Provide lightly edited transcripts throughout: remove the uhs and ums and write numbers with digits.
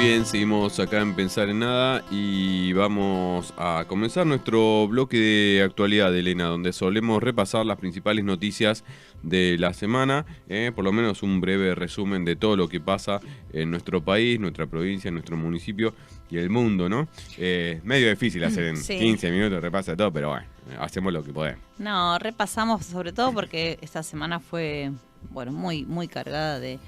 bien, seguimos acá en Pensar en Nada y vamos a comenzar nuestro bloque de actualidad, Elena, donde solemos repasar las principales noticias de la semana, por lo menos un breve resumen de todo lo que pasa en nuestro país, nuestra provincia, nuestro municipio y el mundo, ¿no? Medio difícil hacer en 15 minutos repasa todo, pero bueno, hacemos lo que podemos. No, repasamos sobre todo porque esta semana fue, bueno, muy cargada de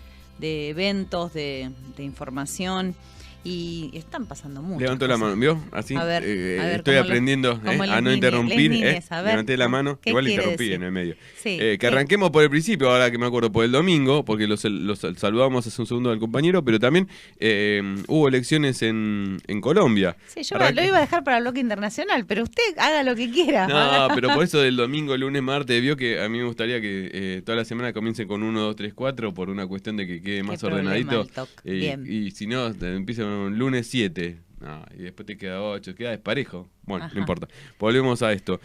eventos, de información, y están pasando mucho. Levantó la mano, ¿vio? Así a ver, estoy aprendiendo a no interrumpir. Levanté la mano, igual interrumpí decir? en el medio. Sí, que arranquemos por el principio, ahora que me acuerdo, por el domingo, porque los saludamos hace un segundo al compañero, pero también hubo elecciones en Colombia. Sí, yo lo iba a dejar para el bloque internacional, pero usted haga lo que quiera. No, pero por eso del domingo, lunes, martes, vio que a mí me gustaría que toda la semana comience con 1, 2, 3, 4 por una cuestión de que quede más ordenadito. Y si no, empieza un lunes 7. No, y después te queda 8, queda desparejo. Bueno, no importa. Volvemos a esto.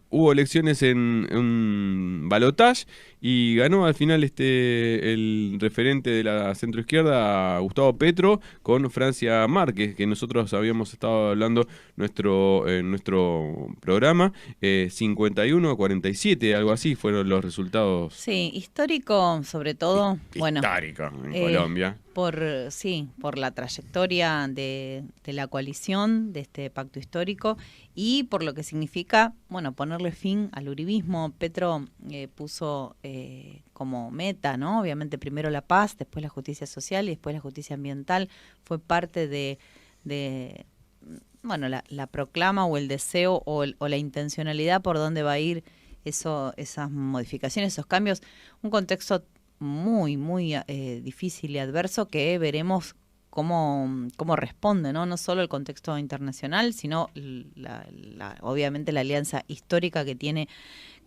Hubo elecciones en balotaje y ganó al final el referente de la centroizquierda, Gustavo Petro, con Francia Márquez, que nosotros habíamos estado hablando en nuestro programa. 51-47, algo así, fueron los resultados. Sí, histórico sobre todo. Histórico en Colombia. Por la trayectoria de la coalición, de este pacto histórico, y por lo que significa, bueno, ponerle fin al uribismo. Petro puso como meta, ¿no? Obviamente primero la paz, después la justicia social y después la justicia ambiental. Fue parte de bueno, la proclama o el deseo o la intencionalidad por dónde va a ir esas modificaciones, esos cambios. Un contexto muy difícil y adverso que veremos cómo responde, ¿no? No solo el contexto internacional, sino obviamente la alianza histórica que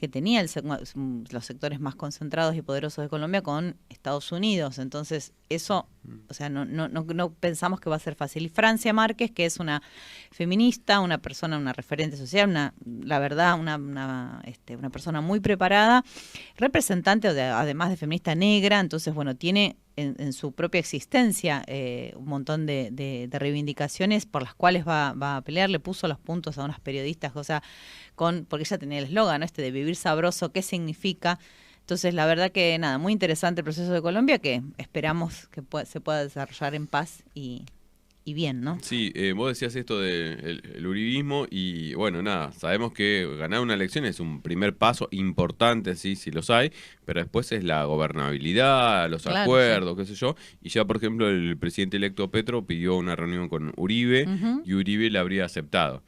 tenía los sectores más concentrados y poderosos de Colombia con Estados Unidos. Entonces, eso, o sea, no pensamos que va a ser fácil. Y Francia Márquez, que es una feminista, una persona, una referente social, la verdad, una persona muy preparada, representante, además de feminista, negra. Entonces, bueno, tiene en su propia existencia un montón de reivindicaciones por las cuales va a pelear. Le puso los puntos a unas periodistas, o sea, porque ella tenía el eslogan, ¿no? De vivir sabroso, ¿qué significa? Entonces, la verdad que nada, muy interesante el proceso de Colombia, que esperamos que se pueda desarrollar en paz y bien, ¿no? Sí, vos decías esto del uribismo y bueno, nada, sabemos que ganar una elección es un primer paso importante, sí los hay, pero después es la gobernabilidad, los acuerdos, qué sé yo, y ya por ejemplo el presidente electo Petro pidió una reunión con Uribe y Uribe la habría aceptado.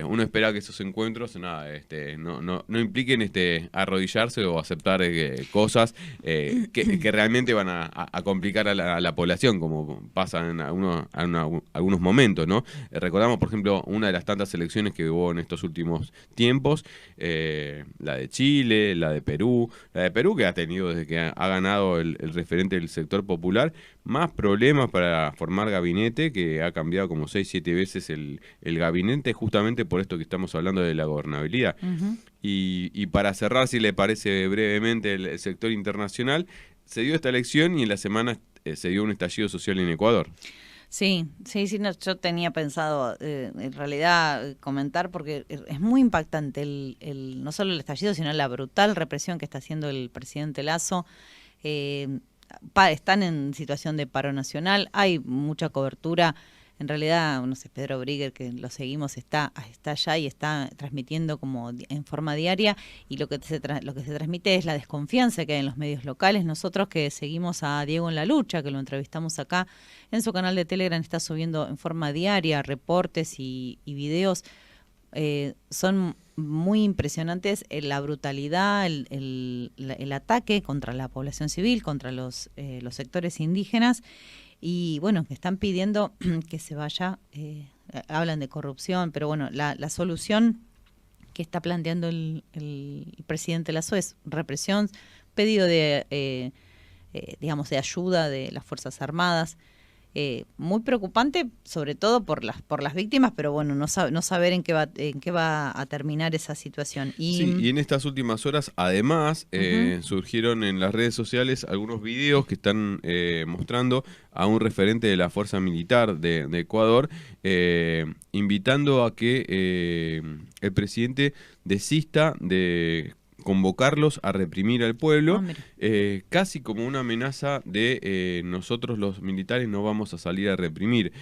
Uno espera que esos encuentros no impliquen arrodillarse o aceptar cosas que realmente van a complicar a la población, como pasa en algunos momentos, ¿no? Recordamos, por ejemplo, una de las tantas elecciones que hubo en estos últimos tiempos, la de Chile, la de Perú que ha tenido desde que ha ganado el referente del sector popular, más problemas para formar gabinete, que ha cambiado como 6-7 veces el gabinete, justamente por esto que estamos hablando de la gobernabilidad. Y para cerrar, si le parece brevemente, el sector internacional, se dio esta elección y en la semana se dio un estallido social en Ecuador. Sí, no, yo tenía pensado en realidad comentar, porque es muy impactante no solo el estallido, sino la brutal represión que está haciendo el presidente Lasso. Están en situación de paro nacional, hay mucha cobertura. En realidad, no sé, Pedro Brigger, que lo seguimos, está allá y está transmitiendo como en forma diaria, y lo que se transmite es la desconfianza que hay en los medios locales. Nosotros que seguimos a Diego en la Lucha, que lo entrevistamos acá, en su canal de Telegram está subiendo en forma diaria reportes y videos. Son muy impresionantes la brutalidad, el ataque contra la población civil, contra los sectores indígenas. Y bueno, que están pidiendo que se vaya, hablan de corrupción, pero bueno, la solución que está planteando el presidente Lasso es represión, pedido de ayuda de las Fuerzas Armadas. muy preocupante, sobre todo por las víctimas, pero bueno, no saber en qué va a terminar esa situación. Sí, y en estas últimas horas, además, surgieron en las redes sociales algunos videos que están mostrando a un referente de la Fuerza Militar de Ecuador, invitando a que el presidente desista de convocarlos a reprimir al pueblo, casi como una amenaza de nosotros los militares no vamos a salir a reprimir.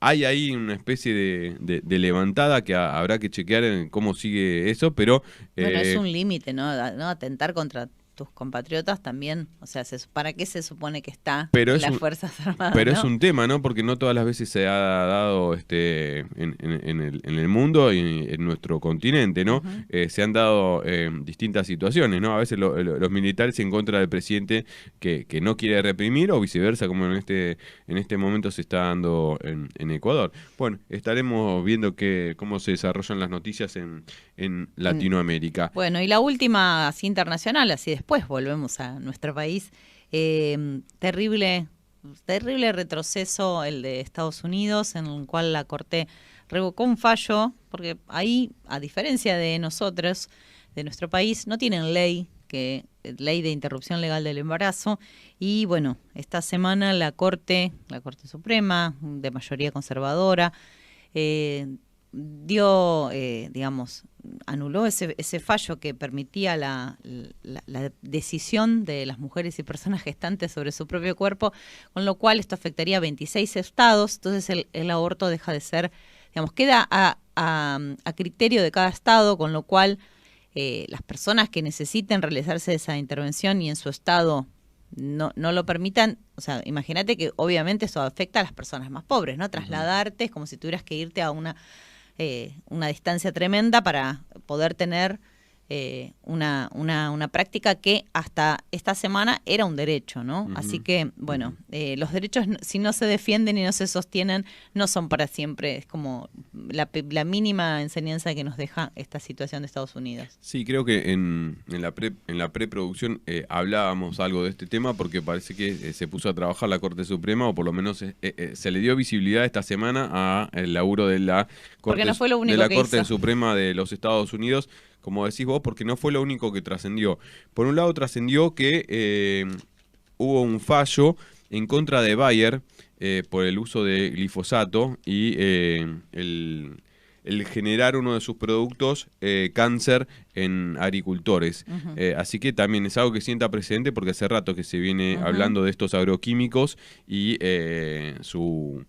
Hay ahí una especie de levantada que habrá que chequear en cómo sigue eso, pero... Bueno, es un límite, ¿no? Atentar contra tus compatriotas también, o sea, ¿para qué se supone que está las Fuerzas Armadas? Pero ¿no? es un tema, ¿no? Porque no todas las veces se ha dado en el mundo y en nuestro continente, ¿no? Se han dado distintas situaciones, ¿no? A veces los militares en contra del presidente que no quiere reprimir o viceversa, como en este momento se está dando en Ecuador. Bueno, estaremos viendo cómo se desarrollan las noticias en Latinoamérica. Bueno, y la última, así internacional, así después volvemos a nuestro país. Terrible retroceso el de Estados Unidos, en el cual la Corte revocó un fallo, porque ahí, a diferencia de nosotros, de nuestro país, no tienen ley de interrupción legal del embarazo, y bueno, esta semana la Corte Suprema, de mayoría conservadora, anuló ese fallo que permitía la decisión de las mujeres y personas gestantes sobre su propio cuerpo, con lo cual esto afectaría a 26 estados, entonces el aborto deja de ser, queda a criterio de cada estado, con lo cual las personas que necesiten realizarse esa intervención y en su estado no lo permitan, o sea, imagínate que obviamente eso afecta a las personas más pobres, ¿no? Trasladarte es como si tuvieras que irte a una distancia tremenda para poder tener una práctica que hasta esta semana era un derecho, ¿no? Así que, bueno, los derechos, si no se defienden y no se sostienen, no son para siempre. Es como la mínima enseñanza que nos deja esta situación de Estados Unidos. Sí, creo que en la preproducción hablábamos algo de este tema porque parece que se puso a trabajar la Corte Suprema, o por lo menos se le dio visibilidad esta semana al laburo de la Corte Suprema de los Estados Unidos, como decís vos, porque no fue lo único que trascendió. Por un lado trascendió que hubo un fallo en contra de Bayer por el uso de glifosato y el generar uno de sus productos cáncer en agricultores. Así que también es algo que sienta precedente, porque hace rato que se viene hablando de estos agroquímicos y su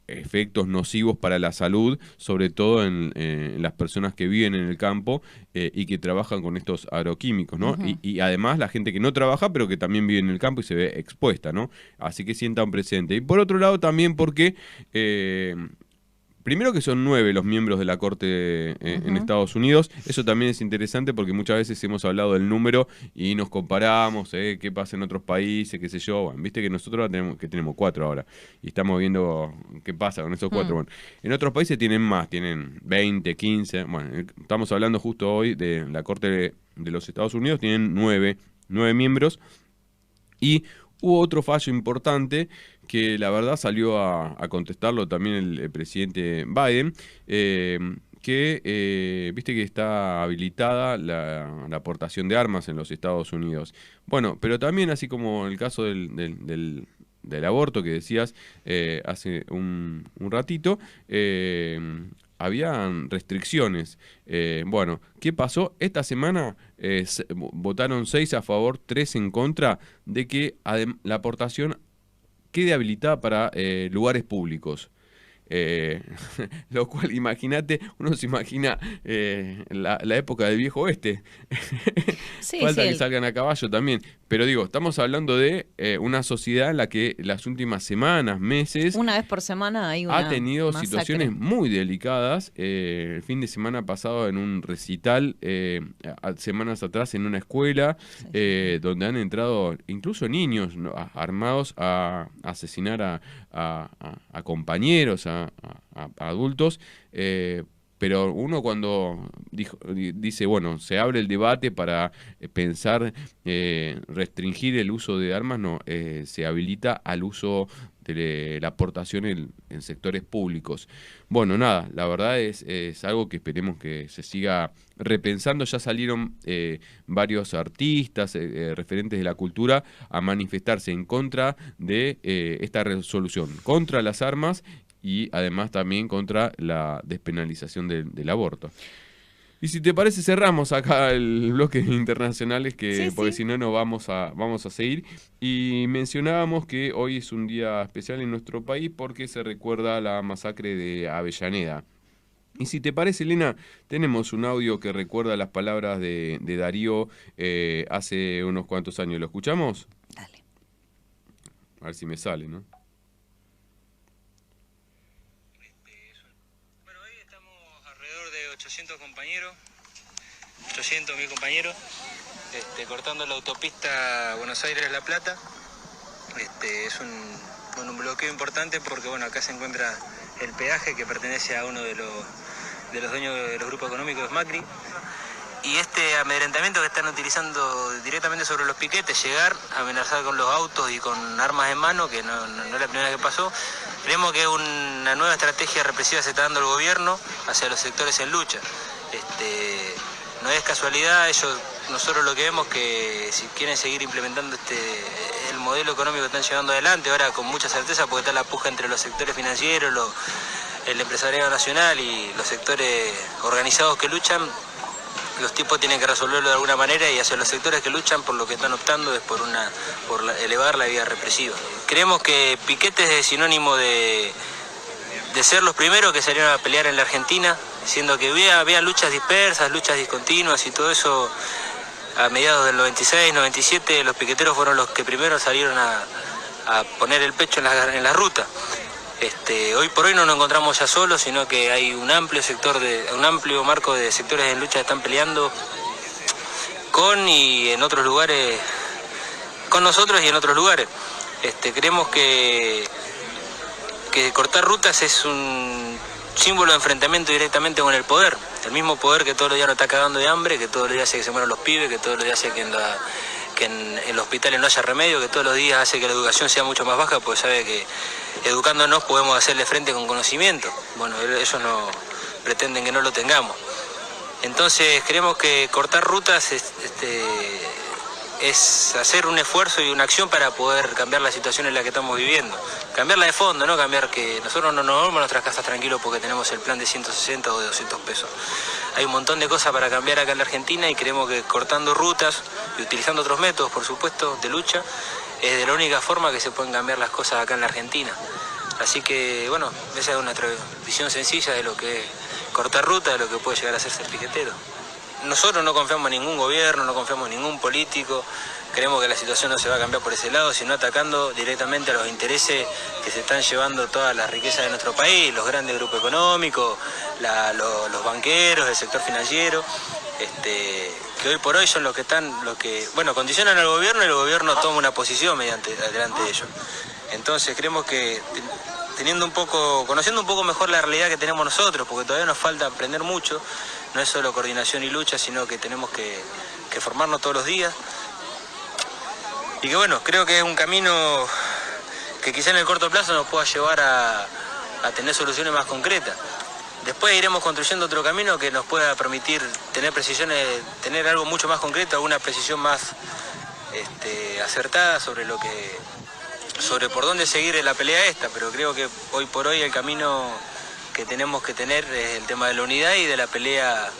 efectos nocivos para la salud, sobre todo en las personas que viven en el campo y que trabajan con estos agroquímicos, ¿no? Y además la gente que no trabaja, pero que también vive en el campo y se ve expuesta, ¿no? Así que sienta un precedente. Y por otro lado también porque... primero que son 9 los miembros de la Corte en Estados Unidos. Eso también es interesante porque muchas veces hemos hablado del número y nos comparamos, qué pasa en otros países, qué sé yo. Bueno, viste que nosotros tenemos 4 ahora y estamos viendo qué pasa con esos 4. Bueno, en otros países tienen más, tienen 20, 15. Bueno, estamos hablando justo hoy de la Corte de los Estados Unidos, tienen 9 miembros. Y hubo otro fallo importante que la verdad salió a contestarlo también el presidente Biden, que viste que está habilitada la aportación de armas en los Estados Unidos. Bueno, pero también, así como el caso del aborto que decías hace un ratito, habían restricciones. Bueno, ¿qué pasó? Esta semana votaron 6 a favor, 3 en contra de que la aportación quede habilitada para lugares públicos. Lo cual, imagínate, uno se imagina la época del viejo oeste. Sí, Falta que salgan a caballo también. Pero digo, estamos hablando de una sociedad en la que las últimas semanas, meses... Una vez por semana hay una ha tenido masacre. Situaciones muy delicadas. El fin de semana pasado en un recital, semanas atrás en una escuela, donde han entrado incluso niños, ¿no?, armados a asesinar a compañeros, a adultos, pero uno cuando dice, bueno, se abre el debate para pensar restringir el uso de armas, no, se habilita al uso de la aportación en sectores públicos. Bueno, nada, la verdad es algo que esperemos que se siga repensando. Ya salieron varios artistas, referentes de la cultura, a manifestarse en contra de esta resolución, contra las armas y además también contra la despenalización del aborto. Y si te parece, cerramos acá el bloque internacionales, porque si no, no vamos a seguir. Y mencionábamos que hoy es un día especial en nuestro país porque se recuerda la masacre de Avellaneda. Y si te parece, Elena, tenemos un audio que recuerda las palabras de Darío hace unos cuantos años. ¿Lo escuchamos? Dale. A ver si me sale, ¿no? Bueno, hoy estamos alrededor de 800 compañeros, 800.000 compañeros, cortando la autopista Buenos Aires-La Plata. Es un bloqueo importante porque, bueno, acá se encuentra el peaje que pertenece a uno de los dueños de los grupos económicos, Macri. Y este amedrentamiento que están utilizando directamente sobre los piquetes, llegar, amenazar con los autos y con armas en mano, que no es la primera vez que pasó, creemos que una nueva estrategia represiva se está dando el gobierno hacia los sectores en lucha. No es casualidad, nosotros lo que vemos que si quieren seguir implementando el modelo económico que están llevando adelante, ahora con mucha certeza, porque está la puja entre los sectores financieros, el empresariado nacional y los sectores organizados que luchan. Los tipos tienen que resolverlo de alguna manera, y hacia los sectores que luchan por lo que están optando es por elevar la vía represiva. Creemos que Piquetes es sinónimo de ser los primeros que salieron a pelear en la Argentina, siendo que había luchas dispersas, luchas discontinuas y todo eso. A mediados del 96, 97, los piqueteros fueron los que primero salieron a poner el pecho en la ruta. Hoy por hoy no nos encontramos ya solos, sino que hay un amplio marco de sectores en lucha que están peleando y en otros lugares, con nosotros y en otros lugares. Creemos que cortar rutas es un símbolo de enfrentamiento directamente con el poder. El mismo poder que todos los días nos está cagando de hambre, que todos los días hace que se mueran los pibes, que todos los días hace que en los hospitales no haya remedio, que todos los días hace que la educación sea mucho más baja, porque sabe que educándonos podemos hacerle frente con conocimiento. Bueno, ellos no pretenden que no lo tengamos. Entonces creemos que cortar rutas es hacer un esfuerzo y una acción para poder cambiar la situación en la que estamos viviendo. Cambiarla de fondo, no cambiar que nosotros no nos vamos a nuestras casas tranquilos porque tenemos el plan de 160 o de 200 pesos. Hay un montón de cosas para cambiar acá en la Argentina, y creemos que cortando rutas y utilizando otros métodos, por supuesto, de lucha, es de la única forma que se pueden cambiar las cosas acá en la Argentina. Así que, bueno, esa es una visión sencilla de lo que es cortar ruta, de lo que puede llegar a ser piquetero. Nosotros no confiamos en ningún gobierno, no confiamos en ningún político. Creemos que la situación no se va a cambiar por ese lado, sino atacando directamente a los intereses que se están llevando todas las riquezas de nuestro país, los grandes grupos económicos, los banqueros, el sector financiero, que hoy por hoy son los que condicionan al gobierno, y el gobierno toma una posición delante de ellos. Entonces creemos que conociendo un poco mejor la realidad que tenemos nosotros, porque todavía nos falta aprender mucho, no es solo coordinación y lucha, sino que tenemos que formarnos todos los días. Y que bueno, creo que es un camino que quizá en el corto plazo nos pueda llevar a tener soluciones más concretas. Después iremos construyendo otro camino que nos pueda permitir tener precisiones, tener algo mucho más concreto, alguna precisión más acertada sobre por dónde seguir en la pelea esta. Pero creo que hoy por hoy el camino que tenemos que tener es el tema de la unidad y de la pelea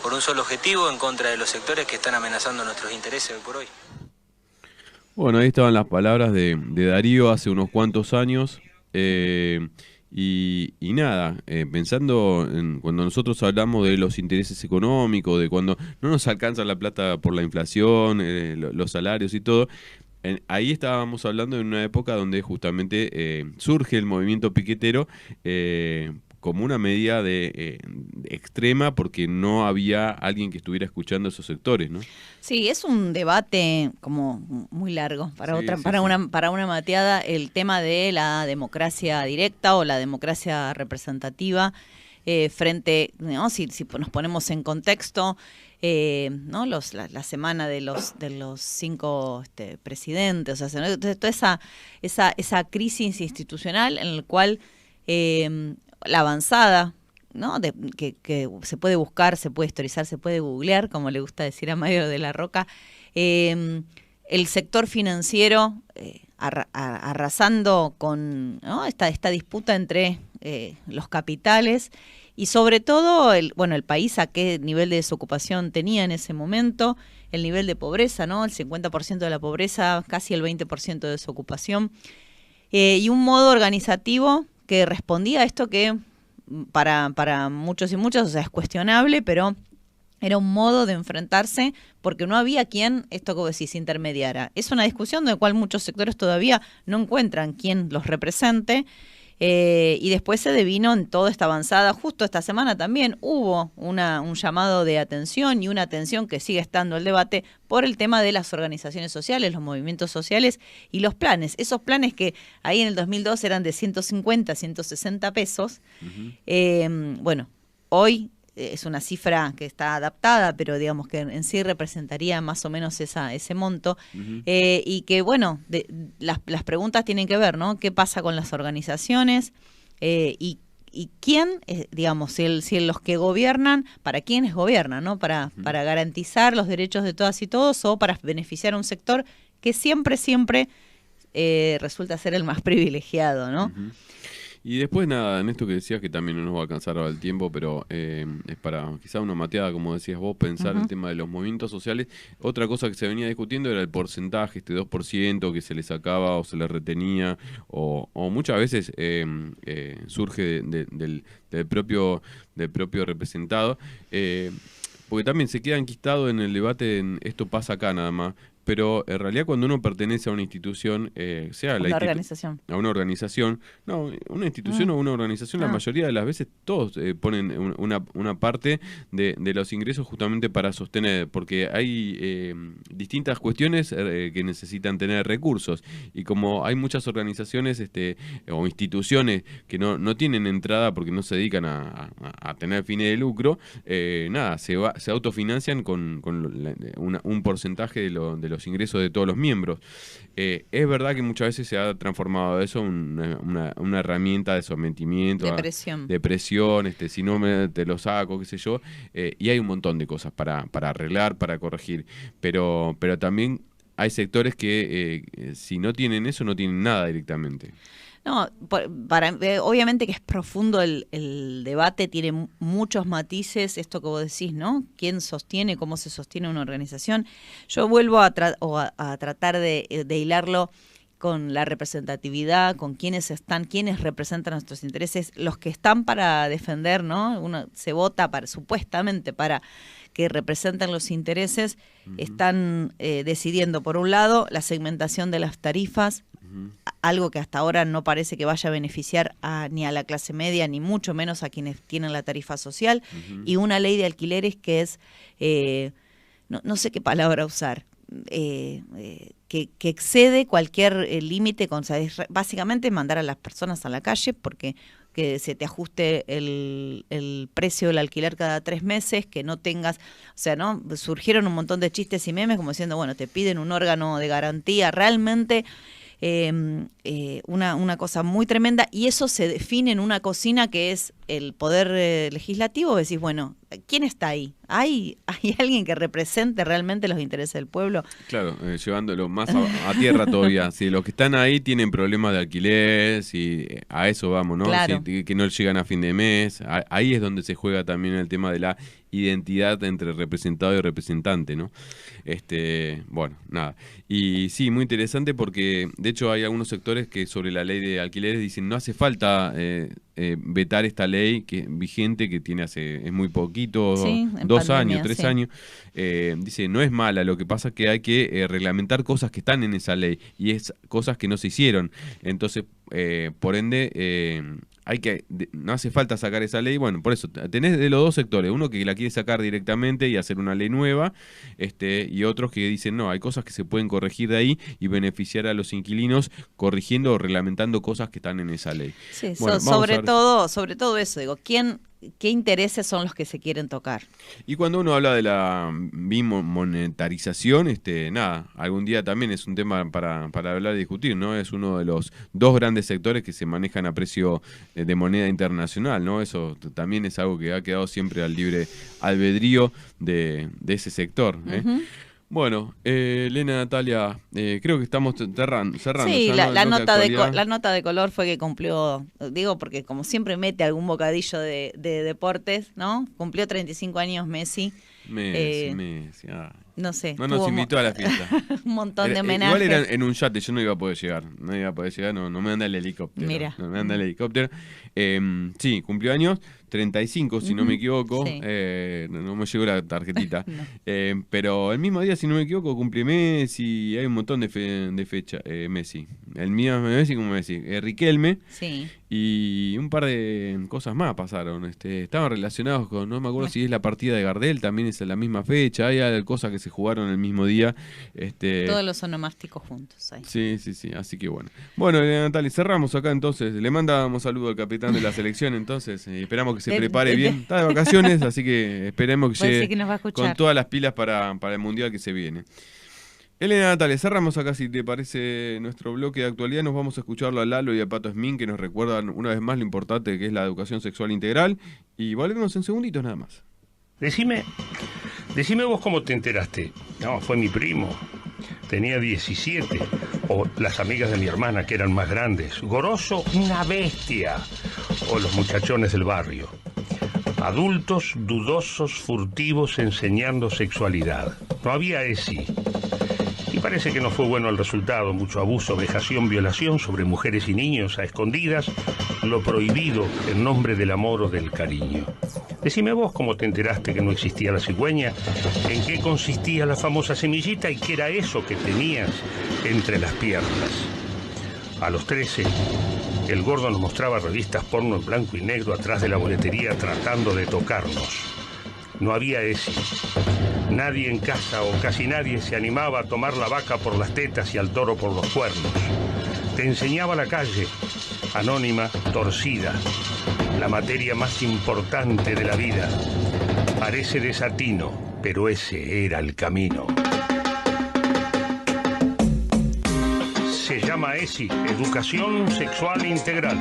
por un solo objetivo en contra de los sectores que están amenazando nuestros intereses hoy por hoy. Bueno, ahí estaban las palabras de Darío hace unos cuantos años. Y nada, pensando en cuando nosotros hablamos de los intereses económicos, de cuando no nos alcanza la plata por la inflación, los salarios y todo, ahí estábamos hablando de una época donde justamente surge el movimiento piquetero como una medida extrema, porque no había alguien que estuviera escuchando esos sectores, ¿no? Sí, es un debate como muy largo para una mateada, el tema de la democracia directa o la democracia representativa. frente, ¿no? Si nos ponemos en contexto, ¿no? La semana de los 5 presidentes, o sea, ¿no? Entonces, toda esa crisis institucional en la cual la avanzada, ¿no? Que se puede buscar, se puede historizar, se puede googlear, como le gusta decir a Mario de la Roca, el sector financiero arrasando con, ¿no? esta disputa entre los capitales y sobre todo el país a qué nivel de desocupación tenía en ese momento, el nivel de pobreza, ¿no? El 50% de la pobreza, casi el 20% de desocupación, y un modo organizativo que respondía a esto que para muchos y muchas, o sea, es cuestionable, pero era un modo de enfrentarse porque no había quien, esto que vos decís, intermediara. Es una discusión de la cual muchos sectores todavía no encuentran quien los represente, y después se devino en toda esta avanzada. Justo esta semana también hubo un llamado de atención y una atención que sigue estando el debate por el tema de las organizaciones sociales, los movimientos sociales y los planes. Esos planes que ahí en el 2002 eran de 150, 160 pesos. Bueno, hoy es una cifra que está adaptada, pero digamos que en sí representaría más o menos ese monto, y que bueno, las preguntas tienen que ver, ¿no? ¿Qué pasa con las organizaciones? Y quién, digamos, si los que gobiernan, ¿para quiénes gobiernan, no? Para garantizar los derechos de todas y todos o para beneficiar a un sector que siempre resulta ser el más privilegiado, ¿no? Y después nada, en esto que decías que también no nos va a alcanzar ahora el tiempo, pero es para quizá una mateada, como decías vos, pensar el tema de los movimientos sociales. Otra cosa que se venía discutiendo era el porcentaje, 2% que se le sacaba o se le retenía, o muchas veces surge del propio representado, porque también se queda enquistado en el debate en esto pasa acá nada más. Pero en realidad cuando uno pertenece a una institución, sea una organización. A una organización, no, una institución o una organización, la mayoría de las veces todos ponen una parte de los ingresos justamente para sostener, porque hay distintas cuestiones que necesitan tener recursos, y como hay muchas organizaciones o instituciones que no tienen entrada porque no se dedican a tener fines de lucro, nada, se autofinancian con un porcentaje de los ingresos de todos los miembros. Es verdad que muchas veces se ha transformado eso en una herramienta de sometimiento, de presión, si no te lo saco, qué sé yo, y hay un montón de cosas para arreglar, para corregir, pero también hay sectores que si no tienen eso, no tienen nada directamente. No, obviamente que es profundo el debate, tiene muchos matices, esto que vos decís, ¿no? ¿Quién sostiene, cómo se sostiene una organización? Yo vuelvo a tratar de hilarlo con la representatividad, con quienes representan nuestros intereses, los que están para defender, ¿no? Uno se vota supuestamente para que representan los intereses, están decidiendo, por un lado, la segmentación de las tarifas, algo que hasta ahora no parece que vaya a beneficiar ni a la clase media, ni mucho menos a quienes tienen la tarifa social, y una ley de alquileres que es, no sé qué palabra usar, que excede cualquier límite, es básicamente mandar a las personas a la calle porque que se te ajuste el precio del alquiler cada 3 meses, que no tengas, o sea, ¿no? Surgieron un montón de chistes y memes como diciendo, bueno, te piden un órgano de garantía, realmente una cosa muy tremenda, y eso se define en una cocina que es el poder legislativo. Decís, bueno, ¿quién está ahí? ¿Hay alguien que represente realmente los intereses del pueblo? Claro, llevándolo más a tierra todavía. Si los que están ahí tienen problemas de alquiler, si a eso vamos, ¿no? Claro. Que no llegan a fin de mes, ahí es donde se juega también el tema de la identidad entre representado y representante, ¿no? Bueno, nada. Y sí, muy interesante porque de hecho hay algunos sectores que sobre la ley de alquileres dicen no hace falta vetar esta ley vigente que tiene es muy poquito, sí, 2 pandemia, años, 3 sí. años. Dice, no es mala, lo que pasa es que hay que reglamentar cosas que están en esa ley y es cosas que no se hicieron. Entonces, por ende, no hace falta sacar esa ley. Bueno, por eso tenés de los dos sectores, uno que la quiere sacar directamente y hacer una ley nueva, y otros que dicen no, hay cosas que se pueden corregir de ahí y beneficiar a los inquilinos corrigiendo o reglamentando cosas que están en esa ley. Sí, bueno, sobre todo eso, digo, ¿quién qué intereses son los que se quieren tocar. Y cuando uno habla de la bimonetarización, nada, algún día también es un tema para hablar y discutir, ¿no? Es uno de los dos grandes sectores que se manejan a precio de moneda internacional, ¿no? Eso también es algo que ha quedado siempre al libre albedrío de ese sector, ¿eh? Ujú. Bueno, Elena, Natalia, creo que estamos cerrando. Sí, ya, la ¿no? nota Actualidad. la nota de color fue que cumplió, digo, porque como siempre mete algún bocadillo de deportes, ¿no? Cumplió 35 años Messi. Messi, ay. No sé. No nos tuvo invitó a la fiesta. un montón de Igual homenajes. era en un yate, yo no iba a poder llegar. No me anda el helicóptero. Mira. No me anda el helicóptero. Sí, cumplió años, 35 si no me equivoco. Sí. No me llegó la tarjetita. No. Pero el mismo día, si no me equivoco, cumple Messi. Hay un montón de fecha. Messi. El mío es Messi como Messi. Riquelme. Sí. Y un par de cosas más pasaron. Estaban relacionados con, no me acuerdo si es la partida de Gardel, también es en la misma fecha. Hay cosas que se jugaron el mismo día. Todos los onomásticos juntos ahí. Sí, así que bueno. Bueno, Natalia, cerramos acá entonces. Le mandamos saludo al capitán de la selección entonces. Esperamos que se prepare bien. Está de vacaciones, así que esperemos que Puede ser llegue que nos va a escuchar. con todas las pilas para el Mundial que se viene. Elena, Natalia, cerramos acá, si te parece, nuestro bloque de actualidad. Nos vamos a escucharlo a Lalo y a Pato Esmín, que nos recuerdan una vez más lo importante que es la educación sexual integral. Y volvemos en segunditos nada más. Decime vos cómo te enteraste. No, fue mi primo. Tenía 17. O las amigas de mi hermana, que eran más grandes. Goroso, una bestia. O los muchachones del barrio. Adultos dudosos, furtivos, enseñando sexualidad. No había ESI. Y parece que no fue bueno el resultado. Mucho abuso, vejación, violación sobre mujeres y niños a escondidas. Lo prohibido en nombre del amor o del cariño. Decime vos cómo te enteraste que no existía la cigüeña, en qué consistía la famosa semillita y qué era eso que tenías entre las piernas. A los 13, el gordo nos mostraba revistas porno en blanco y negro atrás de la boletería tratando de tocarnos. No había ESI. Nadie en casa o casi nadie se animaba a tomar la vaca por las tetas y al toro por los cuernos. Te enseñaba la calle, anónima, torcida, la materia más importante de la vida. Parece desatino, pero ese era el camino. Se llama ESI, Educación Sexual Integral.